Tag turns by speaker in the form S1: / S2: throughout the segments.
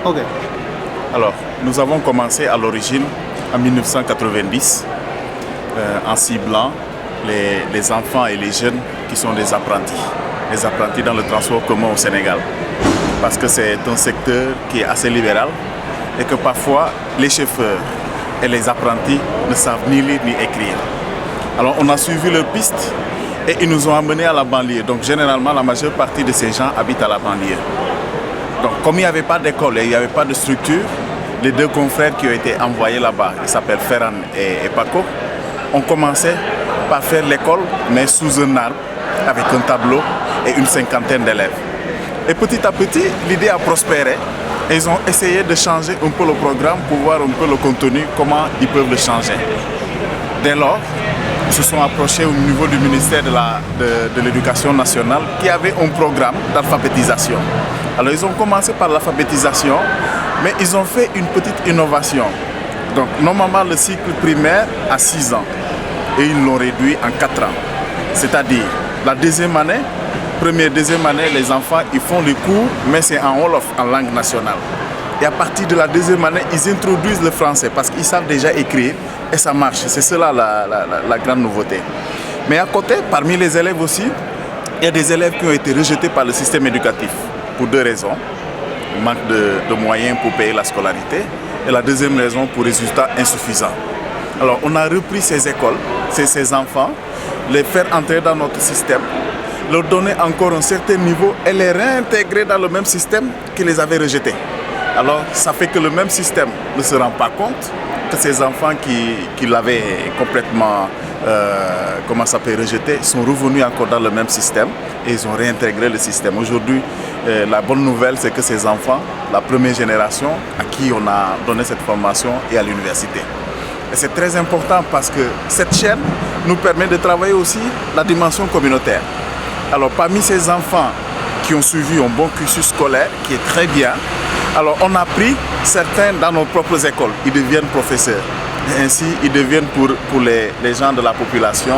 S1: Ok.
S2: Alors, nous avons commencé à l'origine en 1990 en ciblant les enfants et les jeunes qui sont des apprentis dans le transport commun au Sénégal. Parce que c'est un secteur qui est assez libéral et que parfois les chauffeurs et les apprentis ne savent ni lire ni écrire. Alors on a suivi leur piste et ils nous ont amenés à la banlieue. Donc généralement la majeure partie de ces gens habitent à la banlieue. Donc comme il n'y avait pas d'école et il n'y avait pas de structure, les deux confrères qui ont été envoyés là-bas, ils s'appellent Ferran et Paco, ont commencé par faire l'école mais sous un arbre avec un tableau et une cinquantaine d'élèves. Et petit à petit, l'idée a prospéré. Et ils ont essayé de changer un peu le programme pour voir un peu le contenu, comment ils peuvent le changer. Dès lors, ils se sont approchés au niveau du ministère de l'Éducation nationale qui avait un programme d'alphabétisation. Alors ils ont commencé par l'alphabétisation, mais ils ont fait une petite innovation. Donc normalement le cycle primaire a 6 ans et ils l'ont réduit en 4 ans. C'est-à-dire la deuxième année, première, deuxième année, les enfants ils font les cours, mais c'est en Wolof, en langue nationale. Et à partir de la deuxième année, ils introduisent le français parce qu'ils savent déjà écrire et ça marche. C'est cela la grande nouveauté. Mais à côté, parmi les élèves aussi, il y a des élèves qui ont été rejetés par le système éducatif pour 2 raisons. Manque de moyens pour payer la scolarité et la deuxième raison pour résultats insuffisants. Alors on a repris ces écoles, ces enfants, les faire entrer dans notre système, leur donner encore un certain niveau et les réintégrer dans le même système qui les avait rejetés. Alors ça fait que le même système ne se rend pas compte que ces enfants qui l'avaient complètement rejeté sont revenus encore dans le même système et ils ont réintégré le système. Aujourd'hui, la bonne nouvelle c'est que ces enfants, la première génération à qui on a donné cette formation est à l'université. Et c'est très important parce que cette chaîne nous permet de travailler aussi la dimension communautaire. Alors parmi ces enfants qui ont suivi un bon cursus scolaire, qui est très bien, alors on a pris certains dans nos propres écoles, ils deviennent professeurs. Et ainsi, ils deviennent pour les gens de la population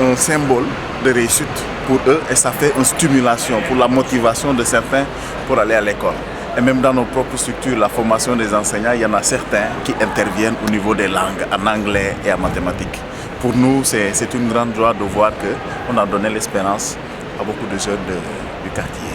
S2: un symbole de réussite pour eux et ça fait une stimulation pour la motivation de certains pour aller à l'école. Et même dans nos propres structures, la formation des enseignants, il y en a certains qui interviennent au niveau des langues, en anglais et en mathématiques. Pour nous, c'est une grande joie de voir qu'on a donné l'espérance à beaucoup de jeunes du quartier.